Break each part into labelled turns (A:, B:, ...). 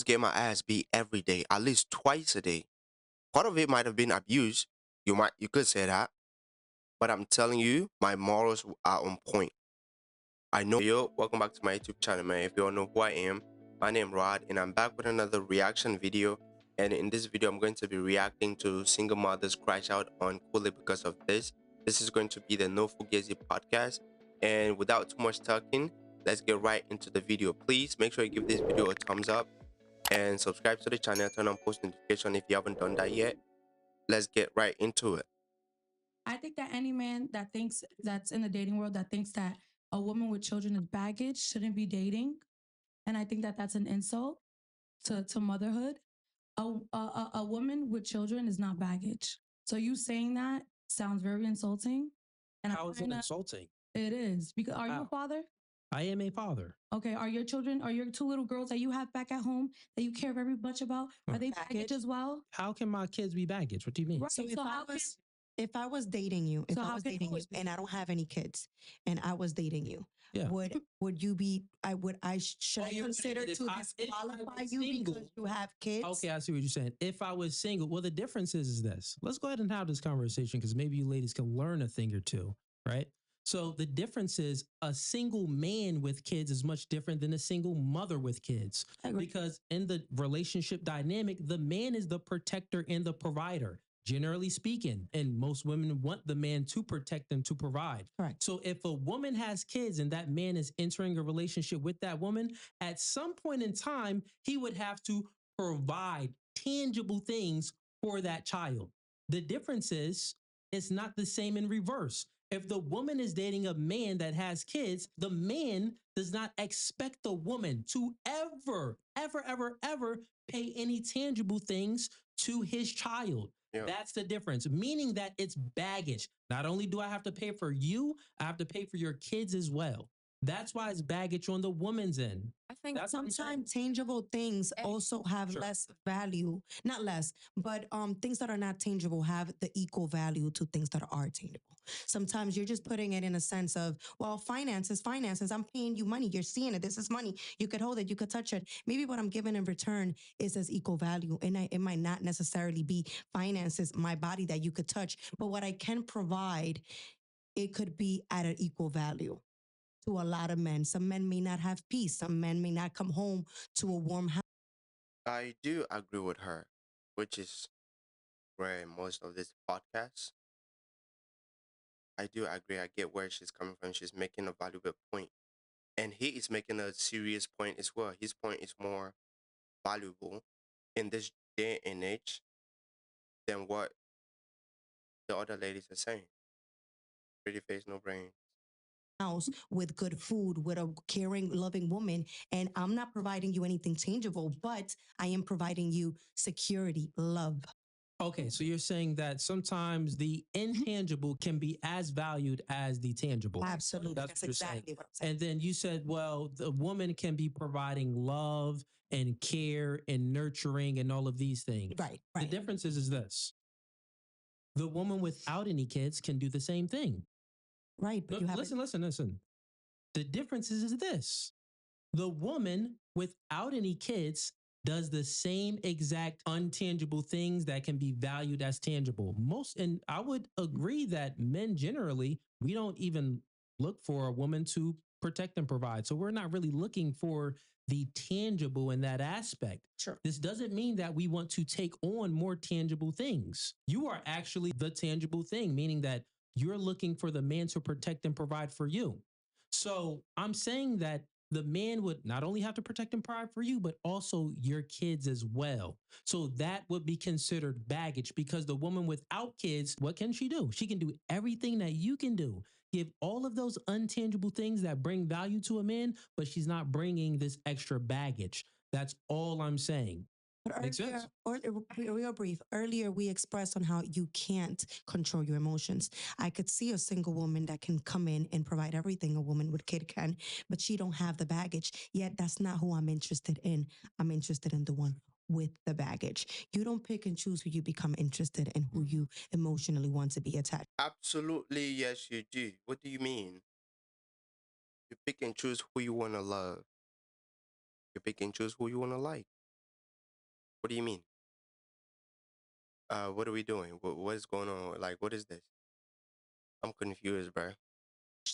A: get my ass beat every day, at least twice a day. Part of it might have been abuse. You could say that, but I'm telling you, my morals are on point. I know. Yo, welcome back to my YouTube channel, man. If you don't know who I am, my name is Rod, and I'm back with another reaction video. And in this video, I'm going to be reacting to single mothers crash out on Cooley because of this. This is going to be the No Fugazi podcast. And without too much talking, let's get right into the video. Please make sure you give this video a thumbs up and subscribe to the channel. Turn on post notification if you haven't done that yet. Let's get right into it.
B: I think that any man that thinks that's in the dating world that thinks that a woman with children is baggage shouldn't be dating, and I think that that's an insult to motherhood. A woman with children is not baggage. So you saying that sounds very insulting. And
C: How is it insulting?
B: It is because are you a father?
C: I am a father.
B: Okay, are your children, are your two little girls that you have back at home that you care very much about, are they baggage as well?
C: How can my kids be baggage? What do you mean?
B: Right.
D: So
B: So how can
D: if I was dating you, if
B: So
D: I
B: how
D: was
B: can
D: dating you
B: yours be?
D: and I don't have any kids and I was dating you,
C: Yeah.
D: would you be should
C: Oh,
D: I
C: you're
D: consider
C: saying if
D: to
C: I
D: disqualify
C: was
D: you
C: single.
D: because you have kids?
C: Okay, I see what you're saying. If I was single, well, the difference is this. Let's go ahead and have this conversation because maybe you ladies can learn a thing or two, right? So the difference is a single man with kids is much different than a single mother with kids.
D: I agree.
C: Because in the relationship dynamic, the man is the protector and the provider, generally speaking. And most women want the man to protect them, to provide.
D: Correct.
C: So if a woman has kids and that man is entering a relationship with that woman, at some point in time, he would have to provide tangible things for that child. The difference is it's not the same in reverse. If the woman is dating a man that has kids, the man does not expect the woman to ever pay any tangible things to his child.
A: Yeah.
C: That's the difference, meaning that it's baggage. Not only do I have to pay for you, I have to pay for your kids as well. That's why it's baggage on the woman's end.
D: I think
C: That's what I'm saying.
D: sometimes tangible things also have
C: Sure.
D: less value, not less, but things that are not tangible have the equal value to things that are tangible. Sometimes you're just putting it in a sense of, well, finances. I'm paying you money. You're seeing it. This is money. You could hold it. You could touch it. Maybe what I'm giving in return is as equal value. And it might not necessarily be finances, my body that you could touch, but what I can provide, it could be at an equal value to a lot of men. Some men may not have peace. Some men may not come home to a warm house.
A: I do agree with her, which is where most of this podcast. I do agree. I get where she's coming from. She's making a valuable point. And he is making a serious point as well. His point is more valuable in this day and age than what the other ladies are saying. Pretty face, no brain.
D: House with good food, with a caring, loving woman. And I'm not providing you anything tangible, but I am providing you security, love.
C: Okay, so you're saying that sometimes the intangible can be as valued as the tangible.
D: Absolutely.
C: That's
D: That's
C: what you're saying.
D: exactly what I'm saying.
C: And then you said, well, the woman can be providing love and care and nurturing and all of these things.
D: Right,
C: The
D: right.
C: difference is this. The woman without any kids can do the same thing.
D: Right. But
C: Look,
D: you have
C: listen. The difference is this. The woman without any kids does the same exact untangible things that can be valued as tangible. And I would agree that men generally, we don't even look for a woman to protect and provide. So we're not really looking for the tangible in that aspect.
D: Sure.
C: This doesn't mean that we want to take on more tangible things. You are actually the tangible thing, meaning that you're looking for the man to protect and provide for you. So I'm saying that the man would not only have to protect and provide for you, but also your kids as well. So that would be considered baggage because the woman without kids, what can she do? She can do everything that you can do. Give all of those untangible things that bring value to a man, but she's not bringing this extra baggage. That's all I'm saying.
D: But
C: Makes sense?
D: real brief. Earlier, we expressed on how you can't control your emotions. I could see a single woman that can come in and provide everything a woman with kid can, but she don't have the baggage. Yet that's not who I'm interested in. I'm interested in the one with the baggage. You don't pick and choose who you become interested in, who you emotionally want to be attached.
A: Absolutely, yes, you do. What do you mean? You pick and choose who you want to love. You pick and choose who you want to like. What do you mean? What are we doing? What is going on? Like, what is this? I'm confused, bro.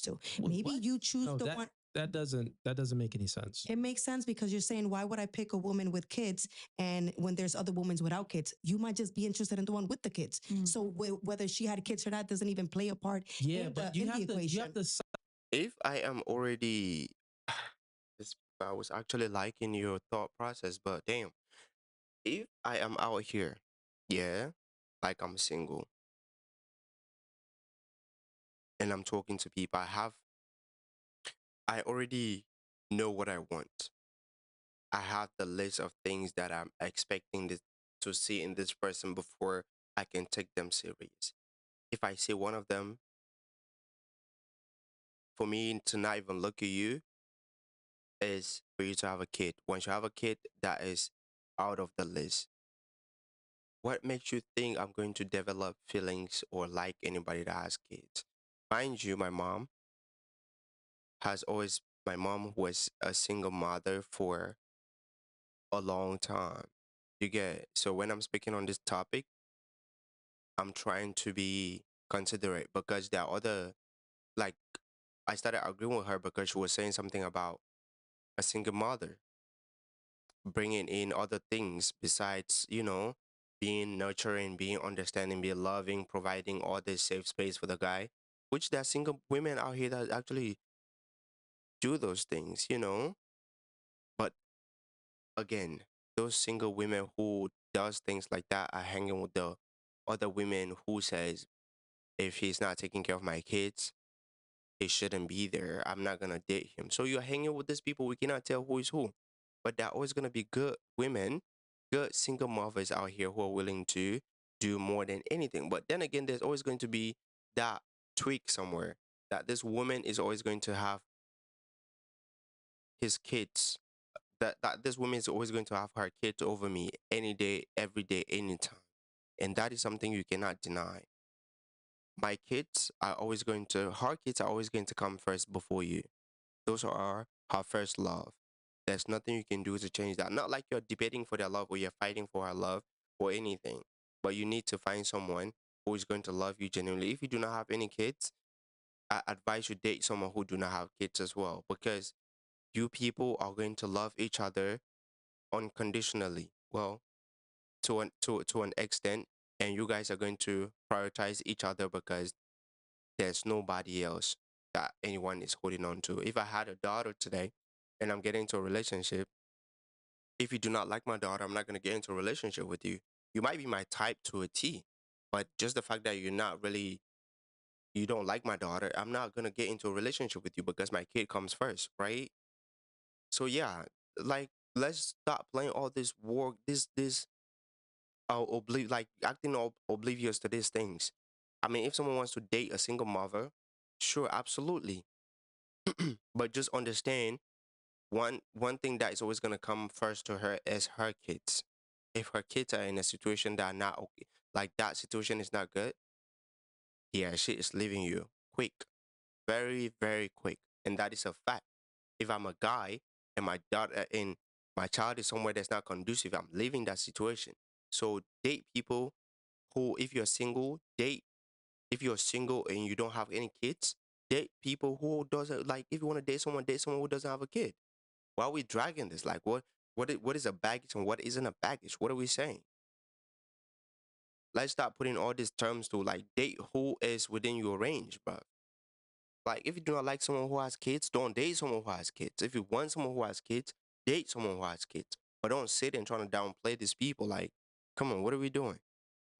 D: To. Maybe
C: What?
D: you choose
C: No,
D: the
C: that
D: one.
C: that doesn't make any sense.
D: It makes sense because you're saying, why would I pick a woman with kids? And when there's other women without kids, you might just be interested in the one with the kids.
B: Mm.
D: So whether she had kids or not doesn't even play a part
C: Yeah,
D: in
C: but
D: the equation.
C: you have to
A: If I am already, this, I was actually liking your thought process, but damn, if I am out here, yeah, like I'm single, and I'm talking to people, I already know what I want. I have the list of things that I'm expecting to see in this person before I can take them serious. If I see one of them, for me to not even look at you is for you to have a kid. Once you have a kid, that is out of the list. What makes you think I'm going to develop feelings or like anybody that has kids? Mind you, my mom was a single mother for a long time. You get it? So when I'm speaking on this topic, I'm trying to be considerate because there are other, like, I started agreeing with her because she was saying something about a single mother, bringing in other things besides, being nurturing, being understanding, being loving, providing all this safe space for the guy, which there are single women out here that actually do those things. But again, those single women who does things like that are hanging with the other women who says, if he's not taking care of my kids, he shouldn't be there. I'm not gonna date him. So you're hanging with these people. We cannot tell who is who, but there are always gonna be good women, good single mothers out here who are willing to do more than anything. But then again, there's always going to be that tweak somewhere that this woman is always going to have his kids. That this woman is always going to have her kids over me any day, every day, anytime, and that is something you cannot deny. Her kids are always going to come first before you. Those are her first love. There's nothing you can do to change that. Not like you're debating for their love or you're fighting for her love or anything, but you need to find someone who is going to love you genuinely. If you do not have any kids, I advise you date someone who do not have kids as well, because you people are going to love each other unconditionally. Well, to an extent, and you guys are going to prioritize each other because there's nobody else that anyone is holding on to. If I had a daughter today and I'm getting into a relationship, if you do not like my daughter, I'm not going to get into a relationship with you. You might be my type to a T, but just the fact that you don't like my daughter, I'm not going to get into a relationship with you because my kid comes first, right? So yeah, like, let's stop playing all this war, like acting oblivious to these things. I mean, if someone wants to date a single mother, sure, absolutely. But just understand one thing that is always gonna come first to her is her kids. If her kids are in a situation that are not okay, like that situation is not good, yeah, she is leaving you quick, very, very quick. And that is a fact. If I'm a guy and my child is somewhere that's not conducive, I'm leaving that situation. So date people who, if you're single and you don't have any kids, date people who doesn't, like, if you want to date someone who doesn't have a kid. Why are we dragging this? Like, what is a baggage and what isn't a baggage? What are we saying? Let's stop putting all these terms to, like, date who is within your range, bro. Like, if you do not like someone who has kids, don't date someone who has kids. If you want someone who has kids, date someone who has kids. But don't sit and trying to downplay these people. Like, come on, what are we doing?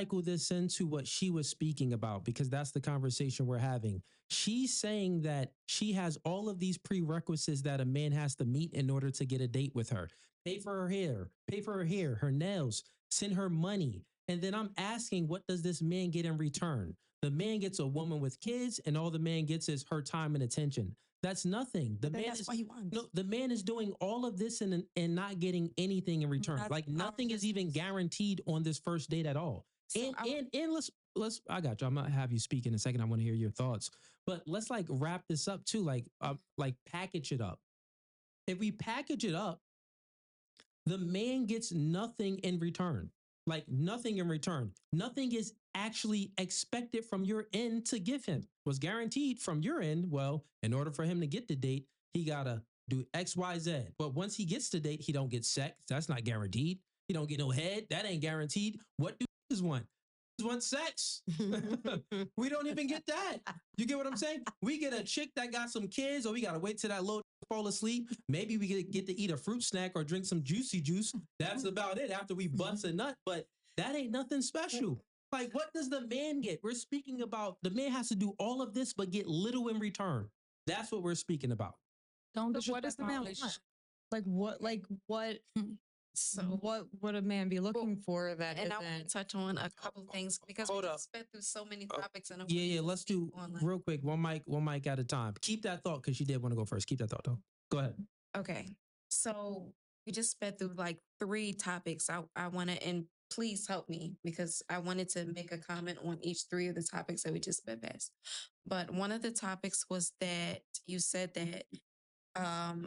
C: cycle this into what she was speaking about because that's the conversation we're having. She's saying that she has all of these prerequisites that a man has to meet in order to get a date with her. Pay for her nails, send her money. And then I'm asking, what does this man get in return? The man gets a woman with kids, and all the man gets is her time and attention. That's nothing. The
D: But then
C: man
D: that's
C: is
D: what he wants.
C: no, the man is doing all of this and not getting anything in return.
D: That's
C: Like
D: power
C: nothing is even
D: distance.
C: guaranteed on this first date at all.
D: So
C: And let's I got you. I'm gonna have you speak in a second. I want to hear your thoughts. But let's like wrap this up too. Like package it up. If we package it up, The man gets nothing in return. Like nothing in return. Nothing is actually expected from your end to give him. Was guaranteed from your end. Well, in order for him to get the date, he gotta do X, Y, Z. But once he gets the date, he don't get sex. That's not guaranteed. He don't get no head. That ain't guaranteed. What do you want? Want sex. We don't even get that. You get what I'm saying? We get a chick that got some kids, or we gotta wait till that little fall asleep. Maybe we get to eat a fruit snack or drink some juicy juice. That's about it after we bust a nut, but that ain't nothing special. Like, what does the man get? We're speaking about the man has to do all of this but get little in return. That's what we're speaking about.
B: Don't
E: But what does
B: disrespect
E: the
B: my
E: man
B: relationship.
E: want? Like what? So what would a man be looking for that?
F: And I want
E: isn't-
F: to touch on a couple things because
C: Hold
F: we
C: up.
F: sped through so many topics. And I
C: Yeah,
F: wanted
C: yeah.
F: to
C: Let's
F: speak
C: do
F: on, like,
C: real quick. One mic at a time. Keep that thought because she did want to go first. Keep that thought though. Go ahead.
F: Okay, so we just sped through like 3 topics. I want to, and please help me because I wanted to make a comment on each 3 of the topics that we just sped past. But one of the topics was that you said that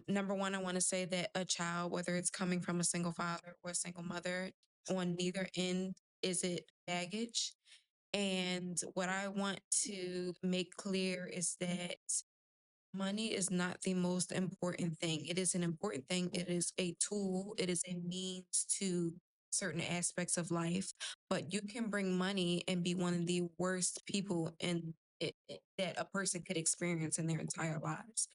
F: number one, I want to say that a child, whether it's coming from a single father or a single mother, on neither end is it baggage. And what I want to make clear is that money is not the most important thing. It is an important thing. It is a tool. It is a means to certain aspects of life. But you can bring money and be one of the worst people that a person could experience in their entire lives.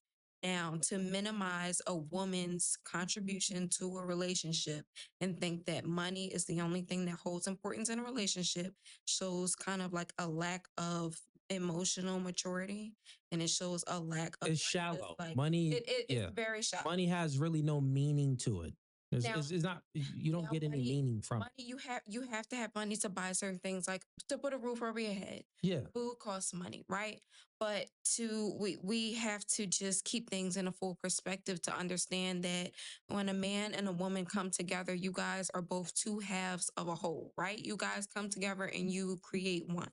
F: Now, to minimize a woman's contribution to a relationship and think that money is the only thing that holds importance in a relationship shows kind of like a lack of emotional maturity, and it shows a lack of
C: It's
F: just,
C: shallow.
F: like,
C: Money,
F: it's
C: yeah.
F: very shallow.
C: Money has really no meaning to it.
F: Now-
C: It's not. You don't
F: Now,
C: get any meaning from
F: money, you have to have money to buy certain things, like to put a roof over your head.
C: it. Yeah.
F: Food costs money, right? But we have to just keep things in a full perspective to understand that when a man and a woman come together, you guys are both 2 halves of a whole, right? You guys come together and you create one.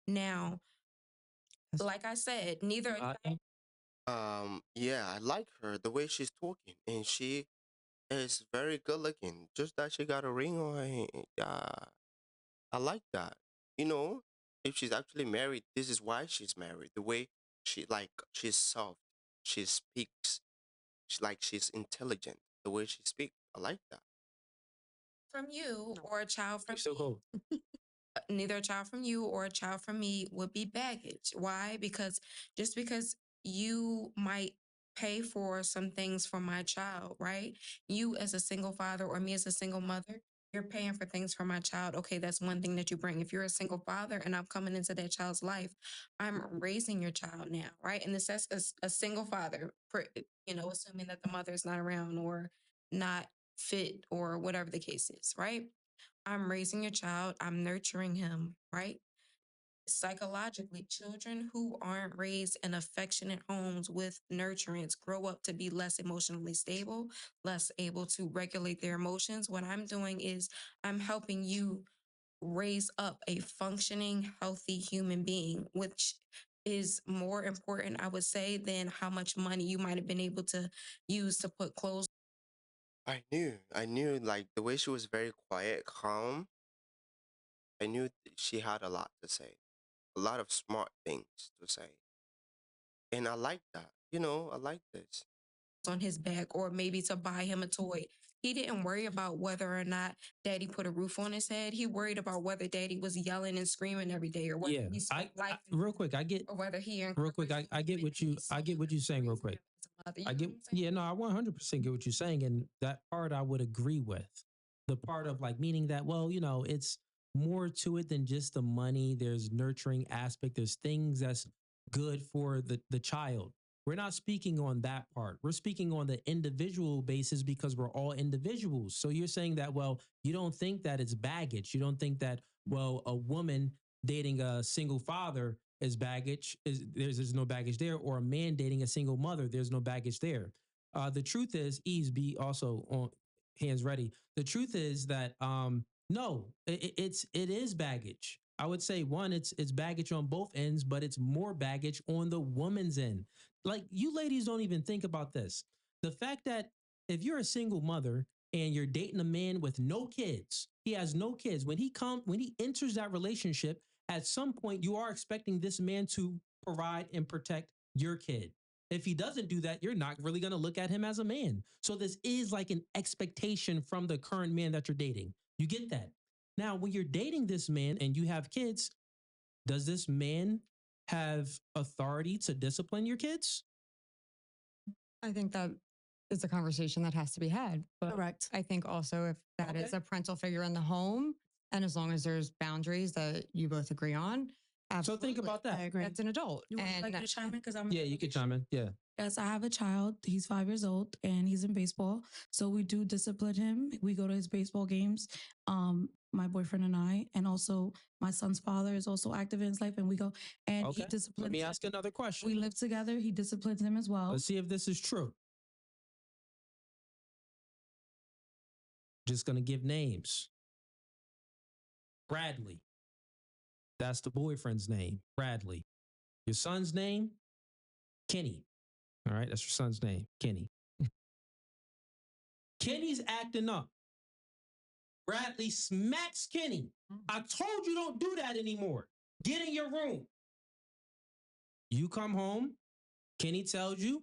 F: Now, like I said, neither
A: Yeah, I like her the way she's talking, and she is very good looking. Just that she got a ring on her hand. Yeah, I like that. You know, if she's actually married, this is why she's married. The way she's soft, she speaks, she's intelligent. The way she speaks, I like that.
F: from you or a child from
C: She's so
F: me,
C: cool.
F: neither a child from you or a child from me would be baggage. Why? Because just because you might pay for some things for my child, right? You as a single father or me as a single mother, you're paying for things for my child. Okay, that's one thing that you bring. If you're a single father and I'm coming into that child's life, I'm raising your child now, right? And this is a single father, assuming that the mother is not around or not fit or whatever the case is, right? I'm raising your child, I'm nurturing him, right? Psychologically, children who aren't raised in affectionate homes with nurturance grow up to be less emotionally stable, less able to regulate their emotions. What I'm doing is I'm helping you raise up a functioning, healthy human being, which is more important, I would say, than how much money you might have been able to use to put clothes.
A: I knew, like the way she was very quiet, calm. I knew she had a lot to say, a lot of smart things to say, and I like that. You know, I like this.
F: On his back or maybe to buy him a toy. He didn't worry about whether or not daddy put a roof on his head. He worried about whether daddy was yelling and screaming every day or whether
C: Yeah.
F: he spoke life
C: Real quick. I get.
F: or whether he
C: Real quick. I get what you. I get what you're saying. Real quick. I get. Yeah. No. I 100% get what you're saying, and that part I would agree with. The part of like meaning that, well, it's more to it than just the money. There's nurturing aspect. There's things that's good for the child. We're not speaking on that part. We're speaking on the individual basis because we're all individuals. So you're saying that, well, you don't think that it's baggage. You don't think that, well, a woman dating a single father is baggage. There's no baggage there, or a man dating a single mother, there's no baggage there. The truth is, ease be also on hands ready. The truth is that no, it is baggage. I would say one, it's baggage on both ends, but it's more baggage on the woman's end. Like you ladies don't even think about this. The fact that if you're a single mother and you're dating a man with no kids. He has no kids. When he enters that relationship, at some point you are expecting this man to provide and protect your kid. If he doesn't do that, you're not really going to look at him as a man. So this is like an expectation from the current man that you're dating. You get that? Now, when you're dating this man and you have kids, does this man have authority to discipline your kids?
E: I think that is a conversation that has to be had. But
D: Correct.
E: I think also if that is
C: Okay.
E: a parental figure in the home, and as long as there's boundaries that you both agree on,
C: So think about that.
D: I agree.
E: That's an adult.
B: You would
E: And
B: like me to chime in because I'm
C: Yeah, you can chime in. Yeah.
B: Yes, I have a child. He's 5 years old and he's in baseball. So we do discipline him. We go to his baseball games. My boyfriend and I, and also my son's father is also active in his life, and we go and he
C: Okay.
B: disciplines.
C: Let me
B: him.
C: ask another question.
B: We live together. He disciplines him as well.
C: Let's see if this is true. Just going to give names. Bradley. That's the boyfriend's name, Bradley. Your son's name, Kenny. All right, that's your son's name, Kenny. Kenny's acting up. Bradley smacks Kenny. I told you don't do that anymore. Get in your room. You come home. Kenny tells you,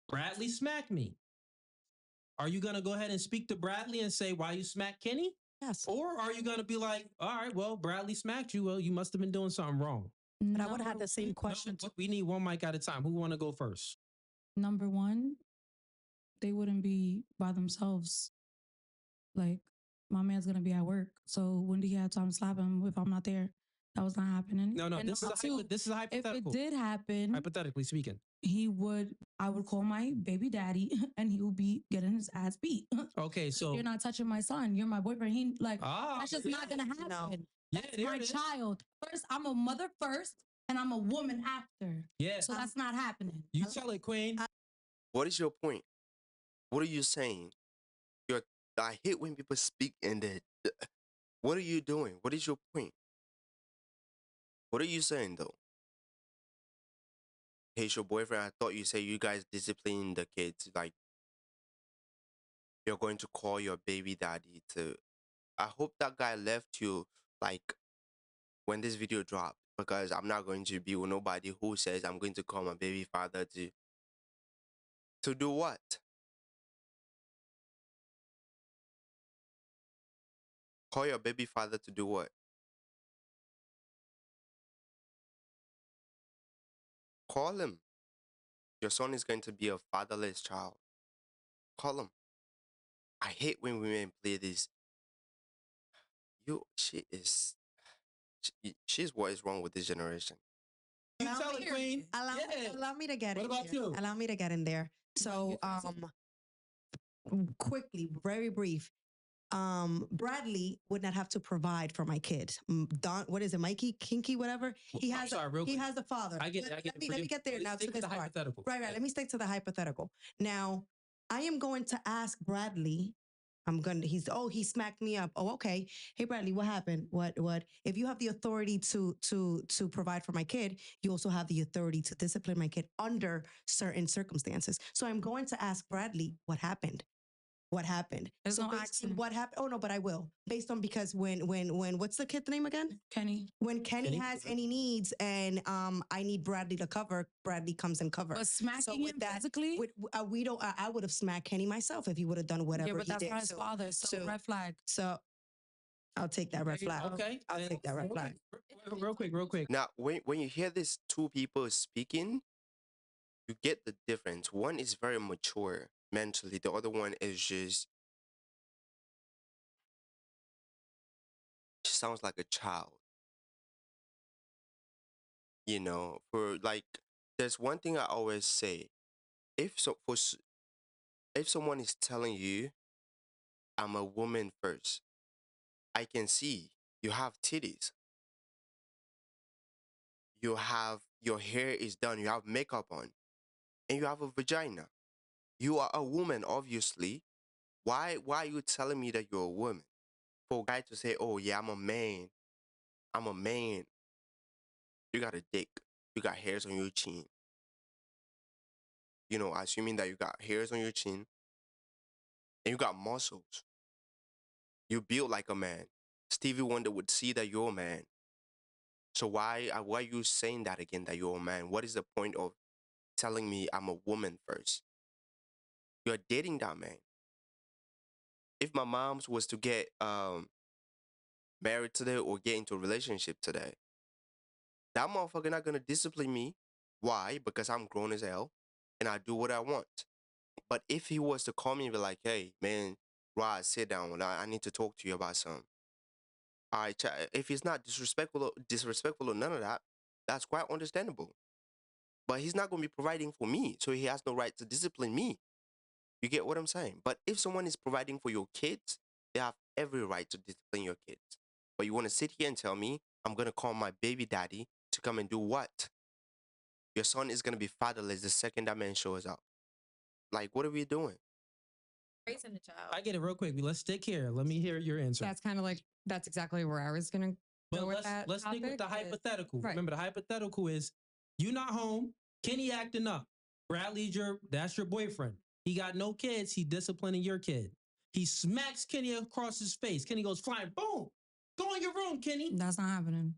C: Bradley smacked me. Are you going to go ahead and speak to Bradley and say why you smacked Kenny?
D: Yes.
C: Or are you going to be like, all right, well, Bradley smacked you. Well, you must have been doing something wrong.
D: But I would have had the same question.
C: No, we need one mic at a time. Who want to go first?
B: Number one, they wouldn't be by themselves. Like, my man's gonna be at work. So when do he have time to slap him if I'm not there? That was not happening.
C: No,
B: And
C: this is,
B: number two,
C: this is
B: if
C: hypothetical.
B: it did happen,
C: Hypothetically speaking.
B: I would call my baby daddy and he would be getting his ass beat.
C: Okay, so
B: You're not touching my son. You're my boyfriend. He like that's just not gonna happen.
D: No.
C: Yeah,
B: That's
C: there
B: my
C: it is.
B: child. First, I'm a mother first, and I'm a woman after.
C: Yeah.
B: So that's not happening.
C: You tell it, Queen.
A: What is your point? What are you saying? I hate when people speak in the. What are you doing? What is your point? What are you saying though? Hey, your boyfriend. I thought you said you guys discipline the kids. Like you're going to call your baby daddy to. I hope that guy left you like when this video dropped, because I'm not going to be with nobody who says I'm going to call my baby father to do what? Call your baby father to do what? Call him. Your son is going to be a fatherless child. Call him. I hate when women play this. She's what is wrong with this generation.
C: You tell it, Queen.
D: Allow me to get
C: What
D: in
C: about
D: there.
C: you?
D: Allow me to get in there. So, quickly, very brief. Bradley would not have to provide for my kid. Don, what is it, Mikey, Kinky, whatever? He
C: I'm
D: has.
C: sorry, real
D: He
C: quick.
D: has a father.
C: I get
D: Let
C: it.
D: me get there now to
C: Stick
D: this
C: the
D: part.
C: hypothetical.
D: Right. Let me stick to the hypothetical. Now, I am going to ask Bradley. He smacked me up. Oh, okay. Hey, Bradley, what happened? What? If you have the authority to provide for my kid, you also have the authority to discipline my kid under certain circumstances. So I'm going to ask Bradley what happened. What happened?
B: There's
D: So
B: no
D: based on
B: accident.
D: what happened? Oh no, but I will. Based on because when what's the kid's name again?
B: Kenny.
D: When Kenny
C: Kenny?
D: has any needs and I need Bradley to cover, Bradley comes and covers.
B: But smacking
D: with
B: him
D: that,
B: physically?
D: we don't. I would have smacked Kenny myself if he would have done whatever
B: Yeah, but
D: he
B: that's
D: did.
B: not his father. So red flag.
D: So I'll take that red flag.
C: Okay.
D: I'll take that red flag.
C: Real quick.
A: Now, when you hear these two people speaking, you get the difference. One is very mature mentally. The other one is just she sounds like a child. You know, for like, there's one thing I always say: if someone is telling you, "I'm a woman first," I can see you have titties, you have your hair is done, you have makeup on, and you have a vagina. You are a woman, obviously. Why are you telling me that you're a woman? For a guy to say, "Oh yeah, I'm a man," you got a dick, you got hairs on your chin. You know, assuming that you got hairs on your chin, and you got muscles. You built like a man. Stevie Wonder would see that you're a man. So why are you saying that again, that you're a man? What is the point of telling me I'm a woman first? You're dating that man. If my mom's was to get married today or get into a relationship today, that motherfucker not gonna discipline me. Why? Because I'm grown as hell and I do what I want. But if he was to call me and be like, hey, man, Rod, sit down. I need to talk to you about something. All right, if he's not disrespectful or none of that, that's quite understandable. But he's not going to be providing for me, so he has no right to discipline me. You get what I'm saying? But if someone is providing for your kids, they have every right to discipline your kids. But you want to sit here and tell me I'm going to call my baby daddy to come and do what? Your son is going to be fatherless the second that man shows up. Like, what are we doing?
F: Raising the child.
C: I get it real quick. Let's stick here. Let me hear your answer.
E: That's kind of like, that's exactly where I was going to
C: But
E: go with that.
C: let's stick with the
E: topic is-
C: hypothetical.
E: Right.
C: Remember, the hypothetical is you not home, Kenny acting up. Bradley's that's your boyfriend. He got no kids. He disciplining your kid. He smacks Kenny across his face. Kenny goes flying. Boom. Go in your room, Kenny.
E: That's not happening.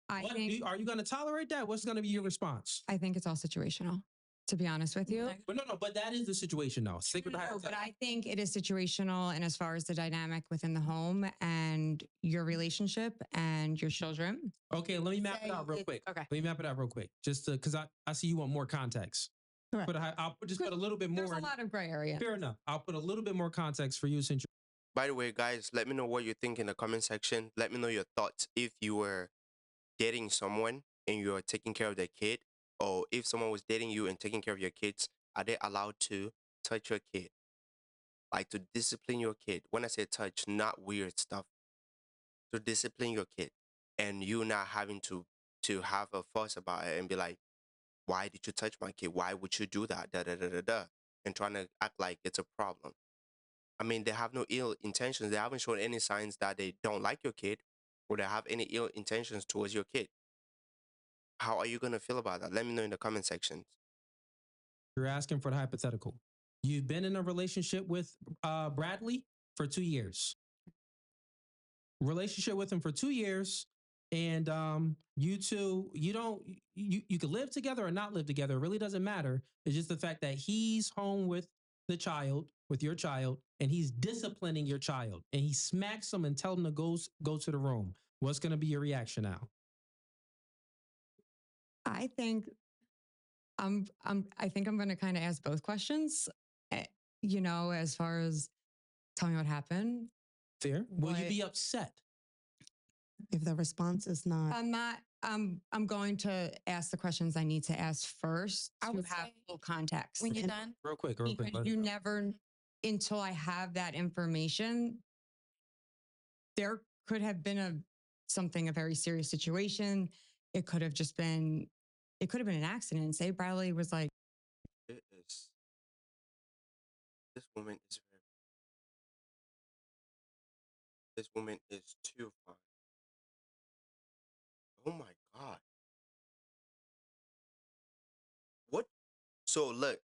E: I think
C: Are you going to tolerate that? What's going to be your response?
E: I think it's all situational, to be honest with you.
C: But no, but that is the situation now. Stick with the
E: No,
C: hypothetical.
E: but I think it is situational, and as far as the dynamic within the home and your relationship and your children.
C: Okay, let me map it
E: Say
C: out real
E: it-
C: quick.
E: okay.
C: Let me map it out real quick. Just because I see you want more context.
D: Correct.
C: But I'll just put a little bit more.
E: There's a lot of gray area.
C: Fair enough. I'll put a little bit more context for you since
A: By the way, guys, let me know what you think in the comment section. Let me know your thoughts if you were dating someone and you're taking care of their kid, or if someone was dating you and taking care of your kids, are they allowed to touch your kid? Like to discipline your kid. When I say touch, not weird stuff. To discipline your kid. And you not having to have a fuss about it and be like, why did you touch my kid? Why would you do that? Da da da da da. And trying to act like it's a problem. I mean, they have no ill intentions. They haven't shown any signs that they don't like your kid or they have any ill intentions towards your kid. How are you going to feel about that? Let me know in the comment section.
C: you're asking for the hypothetical. You've been in a relationship with Bradley for 2 years. Relationship with him for 2 years. And you two, you could live together or not live together. It really doesn't matter. It's just the fact that he's home with the child, with your child, and he's disciplining your child. And he smacks him and tells him to go to the room. What's going to be your reaction now?
E: I think I think I'm going to kind of ask both questions. You know, as far as tell me what happened.
C: Fair. Will you
E: What-
C: be upset?
D: If the response is not,
E: I'm not. I'm going to ask the questions I need to ask first
F: I
E: to
F: would
E: have
F: say
E: full context.
F: When you're
D: And-
F: done,
C: Real quick.
E: Because you never, until I have that information, there could have been a very serious situation. It could have just been, it could have been an accident. Say Bradley was like,
A: It is. This woman is very. This woman is too fine. Oh my God. What? So look,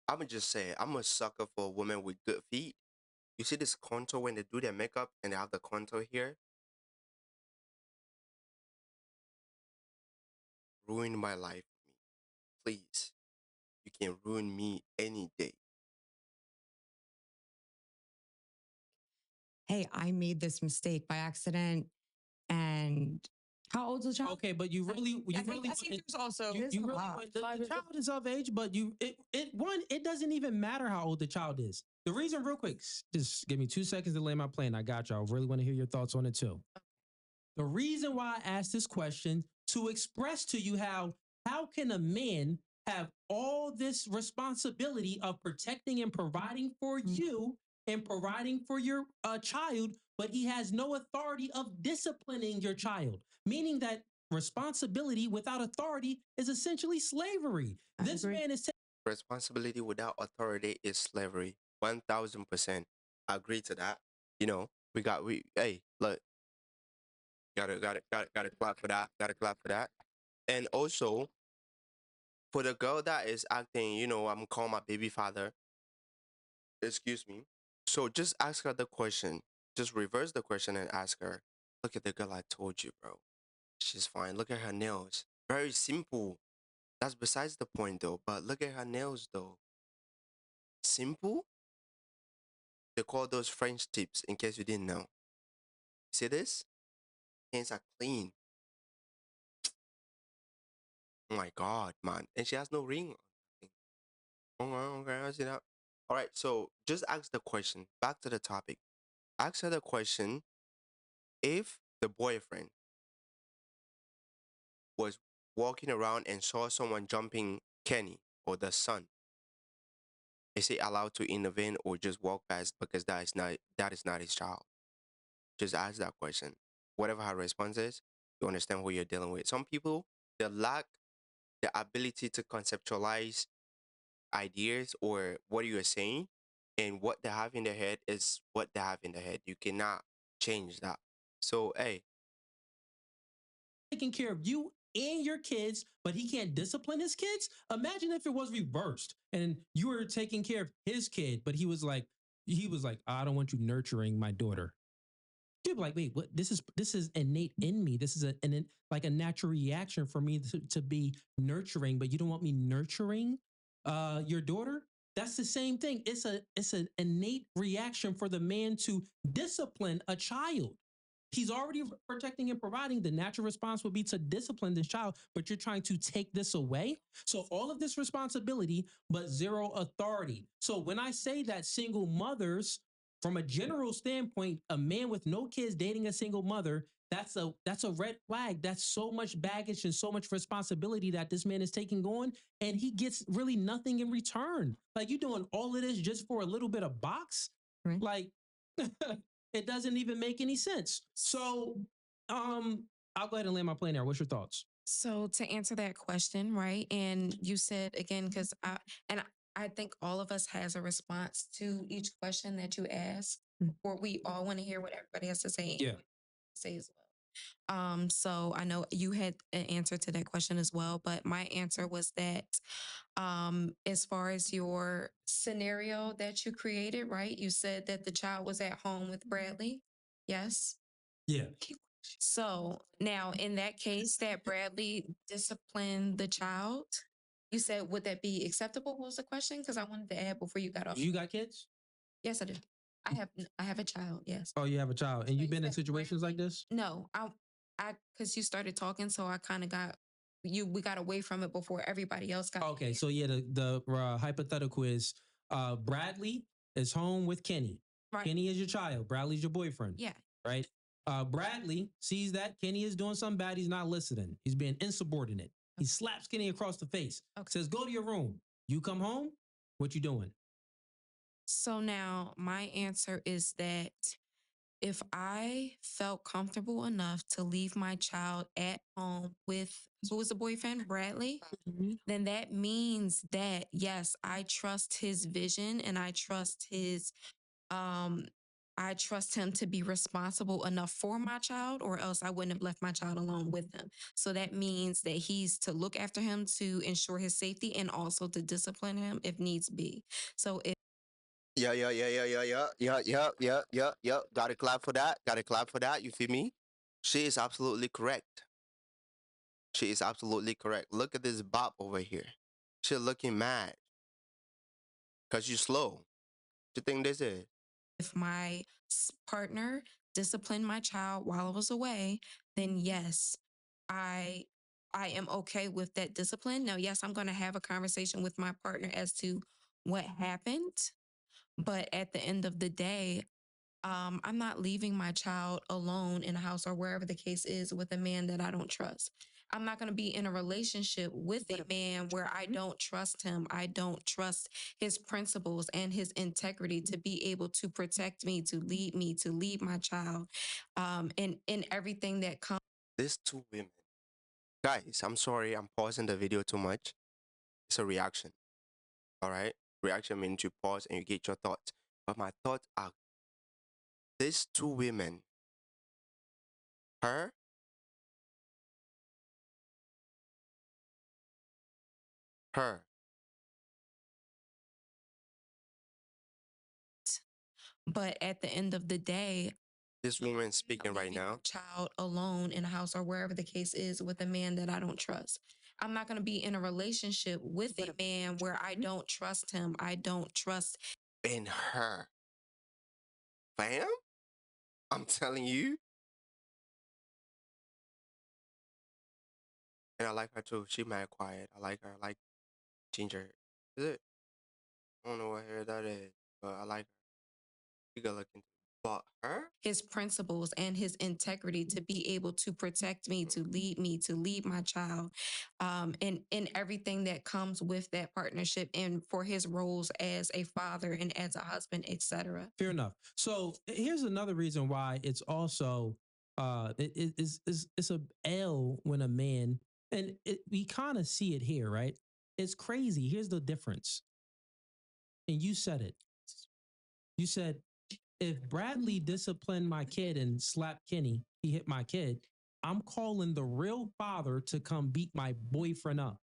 A: I'ma just say I'm a sucker for a woman with good feet. You see this contour when they do their makeup and they have the contour here? Ruin my life for me. Please. You can ruin me any day.
E: hey, I made this mistake by accident. And
B: How old's the child?
C: Okay, but you really
E: I think there's also,
C: you really went, the child is of age, but it doesn't even matter how old the child is. The reason, real quick, just give me 2 seconds to lay my plan. I got y'all. I really want to hear your thoughts on it too. The reason why I asked this question to express to you how can a man have all this responsibility of protecting and providing for you and providing for your child, but he has no authority of disciplining your child, meaning that responsibility without authority is essentially slavery.
E: I
C: This
E: agree.
C: man is
A: Responsibility without authority is slavery. 1000%. I agree to that. You know, hey, look. Gotta clap for that. Gotta clap for that. And also, for the girl that is acting, I'm calling my baby father. Excuse me. So just ask her the question. Just reverse the question and ask her, look at the girl I told you, bro. She's fine. Look at her nails. Very simple. That's besides the point though. But look at her nails though. Simple? They call those French tips in case you didn't know. See this? Hands are clean. Oh my god, man. And she has no ring. Okay, I see that. Alright, so just ask the question. Back to the topic. Ask her the question if the boyfriend was walking around and saw someone jumping Kenny or the son, is he allowed to intervene or just walk past because that is not his child? Just ask that question. Whatever her response is, you understand who you're dealing with. Some people, they lack the ability to conceptualize ideas or what you're saying, and what they have in their head is what they have in their head. You cannot change that. So, hey,
C: taking care of you and your kids, but he can't discipline his kids. Imagine if it was reversed and you were taking care of his kid, but he was like, I don't want you nurturing my daughter. You'd be like, wait, what? This is innate in me. This is like a natural reaction for me to be nurturing, but you don't want me nurturing your daughter. That's the same thing. It's an innate reaction for the man to discipline a child. He's already protecting and providing. The natural response would be to discipline this child, but you're trying to take this away. So all of this responsibility, but zero authority. So when I say that single mothers, from a general standpoint, a man with no kids dating a single mother, that's a red flag. That's so much baggage and so much responsibility that this man is taking on, and he gets really nothing in return. Like, you doing all of this just for a little bit of box?
E: Right.
C: Like, it doesn't even make any sense. So, I'll go ahead and land my plane there. What's your thoughts?
F: So to answer that question, right? And you said again, because I think all of us has a response to each question that you ask, or we all want to hear what everybody has to say.
C: Yeah.
F: Say as well. So I know you had an answer to that question as well, but my answer was that as far as your scenario that you created, right? You said that the child was at home with Bradley. Yes.
C: Yeah.
F: So now, in that case, that Bradley disciplined the child, you said, would that be acceptable? What was the question? Because I wanted to add before you got off.
C: You got kids?
F: Yes, I do. I have a child. Yes.
C: Oh, you have a child, and
F: So
C: you've been in
F: said
C: situations like this?
F: No, because you started talking, so I kind of we got away from it before everybody else got.
C: Okay, so yeah, the hypothetical is Bradley is home with Kenny.
F: Right.
C: Kenny is your child. Bradley's your boyfriend.
F: Yeah.
C: Right. Bradley sees that Kenny is doing something bad. He's not listening. He's being insubordinate. He slaps Kenny across the face.
F: Okay.
C: Says, "Go to your room." You come home. What you doing?
F: So now my answer is that if I felt comfortable enough to leave my child at home with who was the boyfriend, Bradley, then that means that yes, I trust his vision and um I trust him to be responsible enough for my child, or else I wouldn't have left my child alone with him. So that means that he's to look after him to ensure his safety and also to discipline him if needs be. So if
A: Yeah. Gotta clap for that. Gotta clap for that. You feel me? She is absolutely correct. She is absolutely correct. Look at this bop over here. She looking mad. Cause you slow. What you think this is?
F: if my partner disciplined my child while I was away, then yes, I I am okay with that discipline. Now, yes, I'm going to have a conversation with my partner as to what happened, but at the end of the day, I'm not leaving my child alone in a house or wherever the case is with a man that I don't trust. I'm not going to be in a relationship with a man where I don't trust him. I don't trust his principles and his integrity to be able to protect me, to lead my child, and in everything that comes.
A: These two women. Guys, I'm sorry, I'm pausing the video too much. It's a reaction. Alright? Reaction means you pause and you get your thoughts. But my thoughts are these two women, her her
F: But at the end of the day,
A: This woman speaking right
F: leaving my
A: now.
F: child alone in a house or wherever the case is with a man that I don't trust. I'm not going to be in a relationship with a man where I don't trust him. I don't trust
A: In her. Fam? I'm telling you. And I like her too. She mad quiet. I like her. I like Ginger. Is it? I don't know what hair that is, but I like her. She good looking. But her?
F: his principles and his integrity to be able to protect me, to lead my child, and in everything that comes with that partnership, and for his roles as a father and as a husband, etc.
C: Fair enough. So here's another reason why it's also it's a L when a man, and we kind of see it here, right? It's crazy. Here's the difference. And you said it. You said, if Bradley disciplined my kid and slapped Kenny, he hit my kid, I'm calling the real father to come beat my boyfriend up.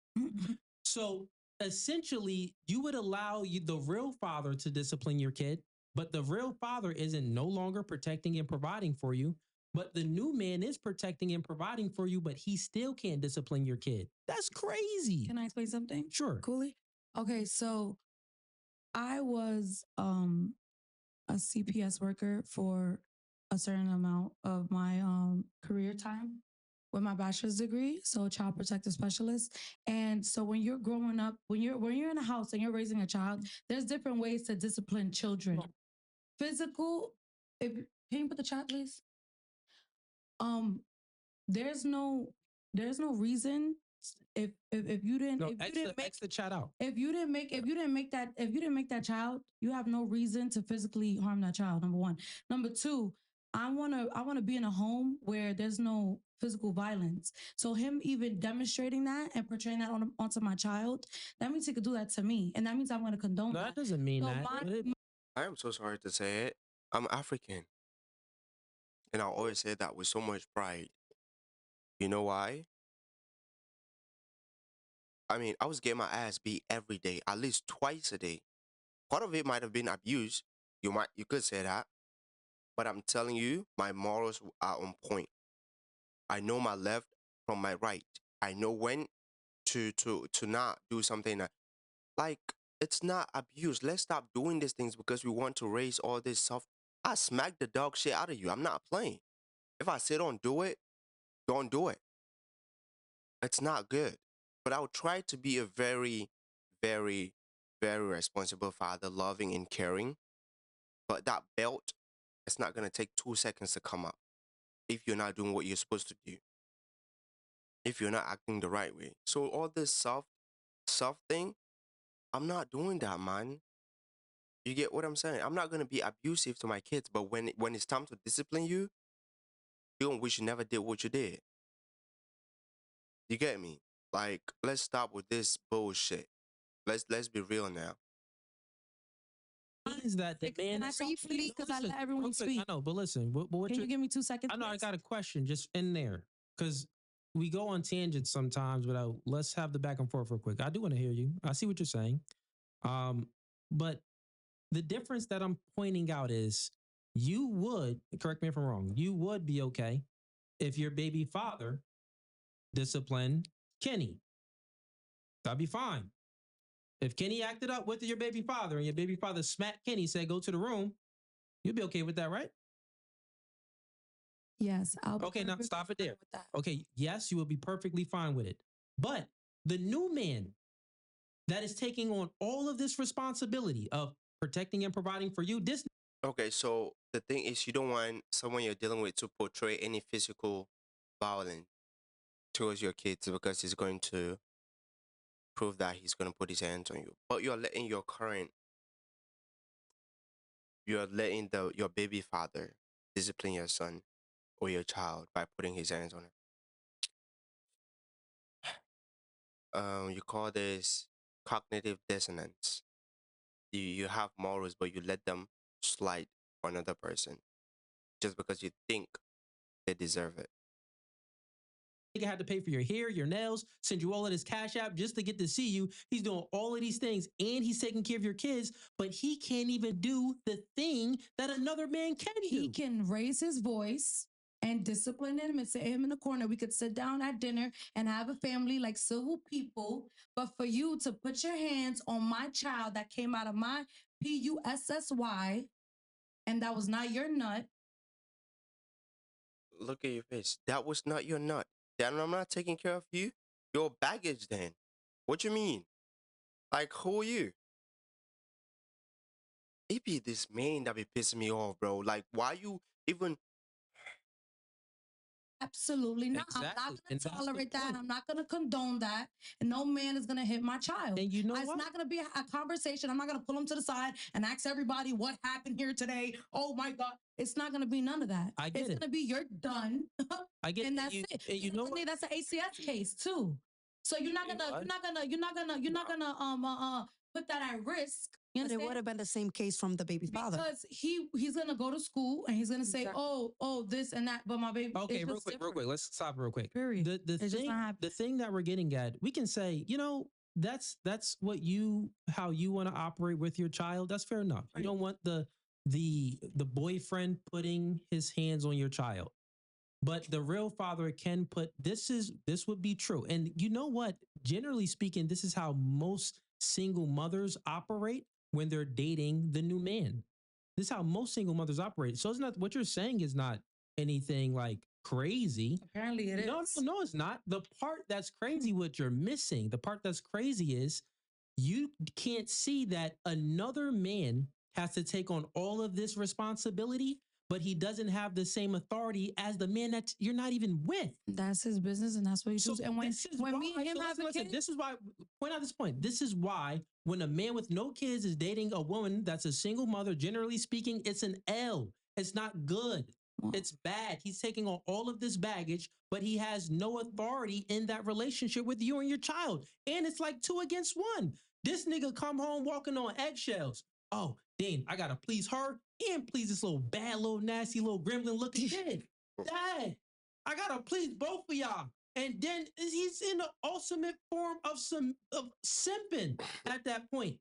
C: So essentially, you would allow the real father to discipline your kid, but the real father isn't no longer protecting and providing for you. But the new man is protecting and providing for you, but he still can't discipline your kid. That's crazy.
B: Can I explain something?
C: Sure.
B: Cooley? Okay, so I was a CPS worker for a certain amount of my career time with my bachelor's degree, so a child protective specialist. And so when you're growing up, when you're in a house and you're raising a child, there's different ways to discipline children. Physical, if can you put the chat, please? Um, there's no reason if you didn't
C: No,
B: if you
C: X
B: didn't
C: the,
B: make
C: X the chat out.
B: if you didn't make that child, you have no reason to physically harm that child. Number one. Number two, I wanna be in a home where there's no physical violence. So him even demonstrating that and portraying that onto my child, that means he could do that to me, and that means I'm gonna condone
C: No,
B: that.
C: that doesn't mean
B: So
C: that.
A: I am so sorry to say it. I'm African. And I always say that with so much pride. You know why? I mean, I was getting my ass beat every day, at least twice a day. Part of it might have been abuse. You could say that. But I'm telling you, my morals are on point. I know my left from my right. I know when to not do something like it's not abuse. Let's stop doing these things because we want to raise all this stuff. I smack the dog shit out of you. I'm not playing. If I say don't do it, don't do it. It's not good. But I would try to be a very, very, very responsible father, loving and caring. But that belt, it's not gonna take 2 seconds to come up if you're not doing what you're supposed to do. If you're not acting the right way. So all this soft thing, I'm not doing that, man. You get what I'm saying? I'm not gonna be abusive to my kids, but when it's time to discipline you, you don't wish you never did what you did. You get me? Like, let's stop with this bullshit. Let's be real now.
C: Means that the man
B: Can I talk briefly? Because I let everyone
C: real quick,
B: speak.
C: I know, but listen, what
B: Can you give me 2 seconds?
C: I know I
B: please?
C: got a question just in there because we go on tangents sometimes, but let's have the back and forth real quick. I do want to hear you. I see what you're saying. But the difference that I'm pointing out is you would, correct me if I'm wrong, you would be okay if your baby father disciplined Kenny. That'd be fine. If Kenny acted up with your baby father and your baby father smacked Kenny, said, go to the room, you'd be okay with that, right?
B: Yes, I'll be
C: Okay, now
B: perfectly
C: stop it
B: fine
C: there.
B: with that.
C: Okay, yes, you will be perfectly fine with it. But the new man that is taking on all of this responsibility of protecting and providing for you, this
A: Okay, so the thing is you don't want someone you're dealing with to portray any physical violence towards your kids because he's going to prove that he's going to put his hands on you. But you're letting your baby father discipline your son or your child by putting his hands on her. You call this cognitive dissonance. You have morals, but you let them slide for another person just because you think they deserve it.
C: nigga had to pay for your hair, your nails, send you all of this cash app just to get to see you. He's doing all of these things and he's taking care of your kids, but he can't even do the thing that another man can do.
B: He can raise his voice and discipline him and sit him in the corner. We could sit down at dinner and have a family like civil people. But for you to put your hands on my child that came out of my PUSSY and that was not your nut.
A: Look at your face. That was not your nut. Then I'm not taking care of you. Your baggage then. What you mean? Like, who are you? It be this man that be pissing me off, bro. Like, why you even...
B: Absolutely not.
C: Exactly.
B: I'm not
C: And
B: going to
C: that's the
B: tolerate that.
C: point.
B: I'm not going to condone that. And no man is going to hit my child.
C: And you know
B: It's
C: what?
B: not going to be a conversation. I'm not going to pull him to the side and ask everybody what happened here today. Oh my God. It's not going to be none of that.
C: I get
B: It's
C: it.
B: going to be you're done.
C: I get
B: And
C: it.
B: that's it.
C: And you know what?
B: That's an ACS case too. So you're not
C: You
B: gonna,
C: what?
B: you're not gonna put that at risk. You
D: But it would
B: understand?
D: have been the same case from the baby's father.
B: Because he's gonna go to school and he's gonna say,
E: Exactly.
B: oh, this and that. But my baby,
C: Okay,
B: it's
C: real
B: just
C: quick.
B: different.
C: Let's stop real quick.
B: Period.
C: The
B: It's just
C: thing,
B: not happening.
C: the thing that we're getting at, we can say, you know, that's what how you want to operate with your child. That's fair enough. You
B: Right.
C: don't want the boyfriend putting his hands on your child. But the real father can put this would be true. And you know what? Generally speaking, this is how most single mothers operate when they're dating the new man. This is how most single mothers operate. So it's not what you're saying is not anything like crazy.
B: Apparently it is.
C: No, it's not. The part that's crazy, what you're missing, the part that's crazy is you can't see that another man has to take on all of this responsibility, but he doesn't have the same authority as the man that you're not even with.
B: That's his business, and that's what he
C: So
B: does. And when
C: this is
B: me
C: why-
B: and him
C: so
B: have a
C: listen,
B: kid,
C: this is why, point out this point. This is why when a man with no kids is dating a woman that's a single mother, generally speaking, it's an L. It's not good.
B: Well,
C: It's bad. He's taking on all of this baggage, but he has no authority in that relationship with you and your child. And it's like 2 against 1. This nigga come home walking on eggshells. Oh, Dean, I gotta please her and please this little bad, little nasty, little gremlin looking kid. Dad, I gotta please both of y'all. And then he's in the ultimate form of simping at that point.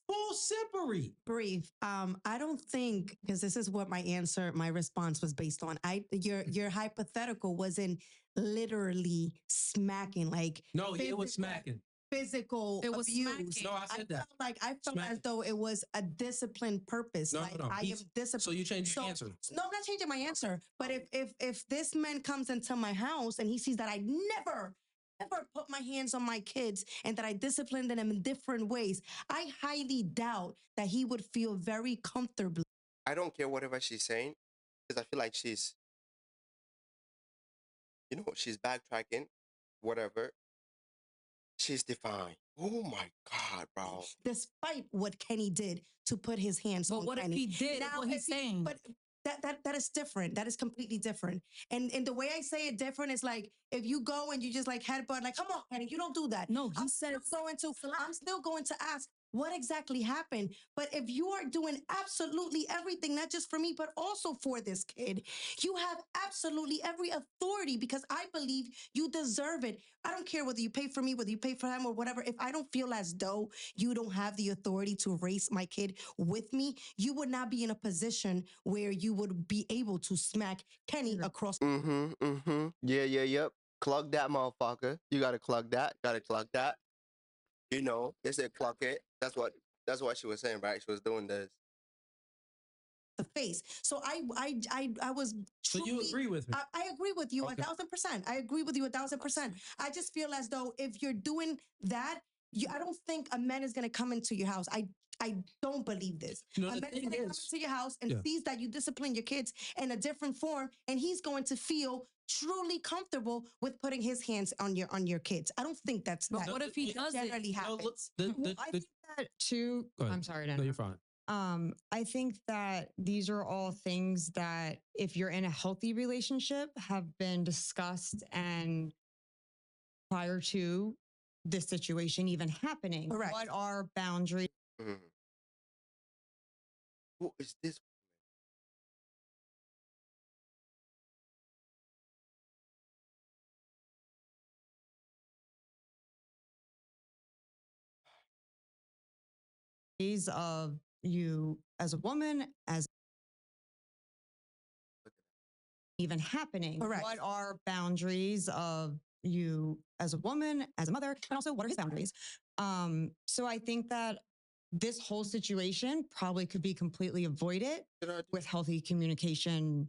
C: Full simpery.
D: Breathe. I don't think, because this is what my response was based on. Your hypothetical wasn't literally smacking, like
C: No, it was
D: physical-
C: smacking.
D: physical
B: It was
D: abuse.
B: smacking.
C: No, I said that.
D: I felt
C: Smacking.
D: as though it was a disciplined purpose.
C: No,
D: like
C: no, no.
D: I am disciplined.
C: So you changed your answer.
D: No, I'm not changing my answer. But if this man comes into my house and he sees that I never ever put my hands on my kids and that I disciplined them in different ways, I highly doubt that he would feel very comfortable.
A: I don't care whatever she's saying, because I feel like she's, she's backtracking, whatever. She's defined. Oh my God, bro.
D: Despite what Kenny did to put his hands
B: but
D: on
B: what
D: Kenny.
B: if he did what he's saying?
D: But that is different. That is completely different. And the way I say it different is like if you go and you just like headbutt, like, come on, Kenny, you don't do that.
B: No, he
D: I'm
B: said
D: still going to ask what exactly happened. But if you are doing absolutely everything, not just for me, but also for this kid, you have absolutely every authority because I believe you deserve it. I don't care whether you pay for me, whether you pay for him or whatever. If I don't feel as though you don't have the authority to raise my kid with me, you would not be in a position where you would be able to smack Kenny across.
A: Yeah, yep. Clug that motherfucker. You gotta clug that. Gotta clug that. They said cluck it. That's what she was saying, right? She was doing this.
D: The face. So I was
C: So
D: truly,
C: you agree with me?
D: I agree with you
C: Okay.
D: 1,000%. I agree with you 1,000%. I just feel as though if you're doing that, I don't think a man is gonna come into your house. I don't believe this.
C: No,
D: A
C: the
D: man is
C: thing
D: gonna come
C: is,
D: into your house and
C: Yeah.
D: sees that you discipline your kids in a different form, and he's going to feel truly comfortable with putting his hands on your kids. I don't think that's
B: But
D: that
B: what if he does it?
D: generally
C: no, look,
D: happens.
E: Well, I think that too.
C: Go ahead.
E: I'm sorry,
C: No,
E: Dan.
C: you're fine.
E: I think that these are all things that, if you're in a healthy relationship, have been discussed and prior to this situation even happening.
D: Correct.
E: What are boundaries?
A: Mhm. Who is this?
E: of you as a woman, as even happening.
D: Correct.
E: What are boundaries of you as a woman, as a mother, and also what are his boundaries? So I think that this whole situation probably could be completely avoided with healthy communication.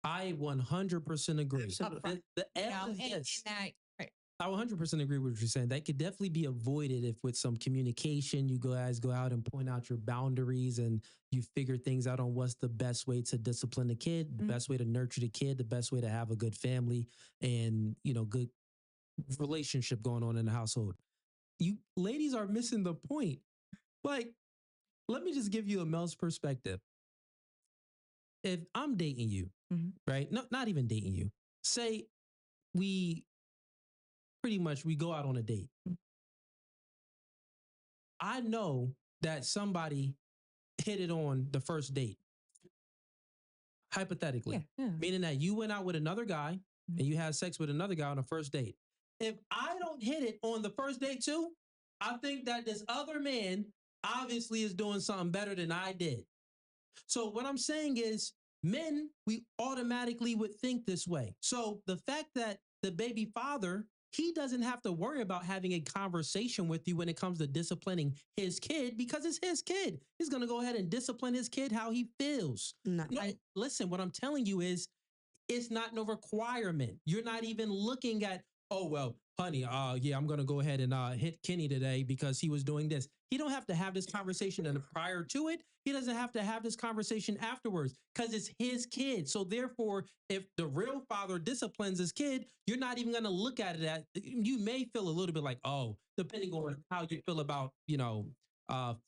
C: I 100% agree.
D: Absolutely.
C: The
E: You know,
C: evidence,
E: in
C: yes.
E: that, right.
C: I 100% agree with what you're saying. That could definitely be avoided if, with some communication, you guys go out and point out your boundaries and you figure things out on what's the best way to discipline the kid, the best way to nurture the kid, the best way to have a good family and, you know, good relationship going on in the household. You ladies are missing the point. Like, let me just give you a male's perspective. If I'm dating you, right? No, not even dating you. Say we go out on a date. I know that somebody hit it on the first date. Hypothetically.
E: Yeah.
C: Meaning that you went out with another guy and you had sex with another guy on the first date. If I don't hit it on the first date too, I think that this other man obviously is doing something better than I did. So what I'm saying is, men, we automatically would think this way. So the fact that the baby father, he doesn't have to worry about having a conversation with you when it comes to disciplining his kid because it's his kid. He's going to go ahead and discipline his kid how he feels.
D: No.
C: Listen, what I'm telling you is, it's not no requirement. You're not even looking at, oh, well, honey, yeah, I'm going to go ahead and hit Kenny today because he was doing this. He don't have to have this conversation prior to it. He doesn't have to have this conversation afterwards because it's his kid. So therefore, if the real father disciplines his kid, you're not even going to look at it you may feel a little bit like, oh, depending on how you feel about, you know,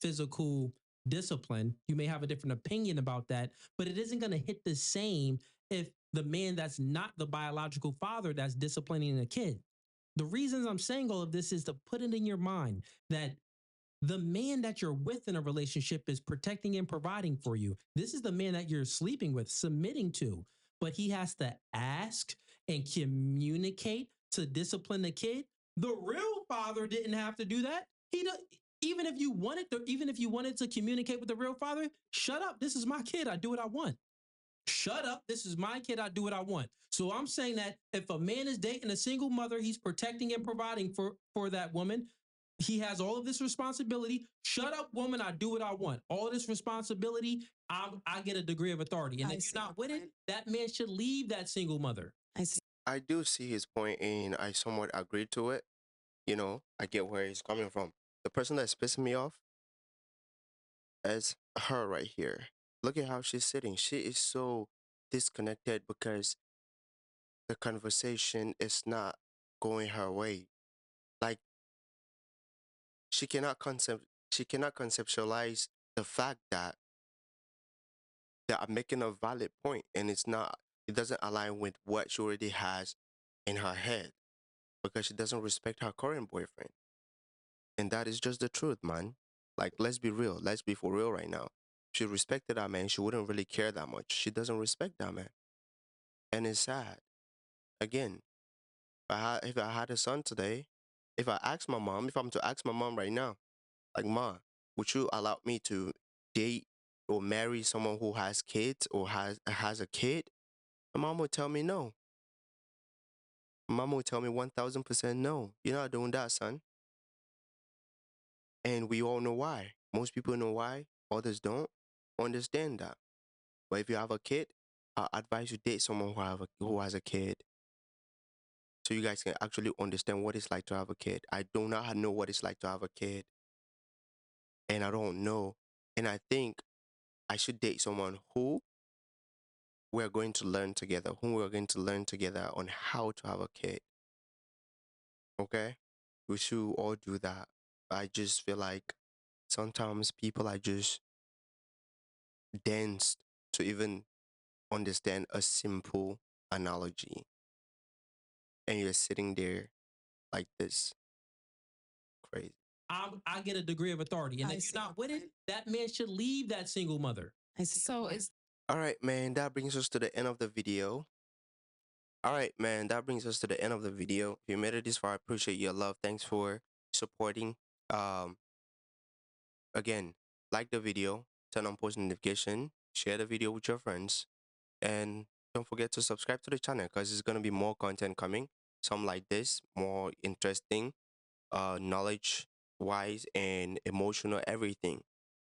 C: physical discipline, you may have a different opinion about that, but it isn't going to hit the same if the man that's not the biological father that's disciplining a kid. The reasons I'm saying all of this is to put it in your mind that the man that you're with in a relationship is protecting and providing for you. This is the man that you're sleeping with, submitting to, but he has to ask and communicate to discipline the kid. The real father didn't have to do that. Even if you wanted to communicate with the real father, shut up. This is my kid. I do what I want. Shut up. This is my kid. I do what I want. So I'm saying that if a man is dating a single mother, he's protecting and providing for that woman. He has all of this responsibility. Shut up, woman. I do what I want. All of this responsibility, I get a degree of authority. And if you're not with it, that man should leave that single mother.
D: I see.
A: I do see his point and I somewhat agree to it. You know, I get where he's coming from. The person that's pissing me off is her right here. Look at how she's sitting. She is so disconnected because the conversation is not going her way. Like she cannot conceptualize the fact that I'm making a valid point and it doesn't align with what she already has in her head because she doesn't respect her current boyfriend. And that is just the truth, man. Like, let's be real. Let's be for real right now. If she respected that man, she wouldn't really care that much. She doesn't respect that man. And it's sad. Again, if I had a son today, if I'm to ask my mom right now, like, Ma, would you allow me to date or marry someone who has kids or has a kid? My mom would tell me no. My mom would tell me 1000% no. You're not doing that, son. And we all know why. Most people know why. Others don't understand that. But if you have a kid, I advise you date someone who has a kid, so you guys can actually understand what it's like to have a kid. I do not know what it's like to have a kid, and I don't know. And I think I should date someone who we're going to learn together, on how to have a kid. Okay? We should all do that. I just feel like sometimes people are just dense to even understand a simple analogy. And you're sitting there like this. Crazy.
C: I get a degree of authority. And if you're not with it, that man should leave that single mother.
D: I see.
F: So it's
A: All right, man, that brings us to the end of the video. All right, man, that brings us to the end of the video. If you made it this far, I appreciate your love. Thanks for supporting. Again, like the video, turn on post notification, share the video with your friends, and don't forget to subscribe to the channel because there's gonna be more content coming. Some like this, more interesting, knowledge wise and emotional, everything.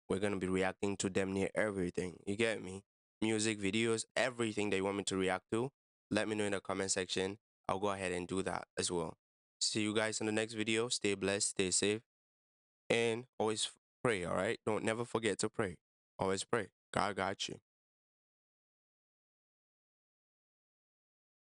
A: We're gonna be reacting to damn near everything. You get me? Music, videos, everything they want me to react to. Let me know in the comment section. I'll go ahead and do that as well. See you guys in the next video. Stay blessed, stay safe, and always pray, all right? Don't never forget to pray. Always pray. God got you.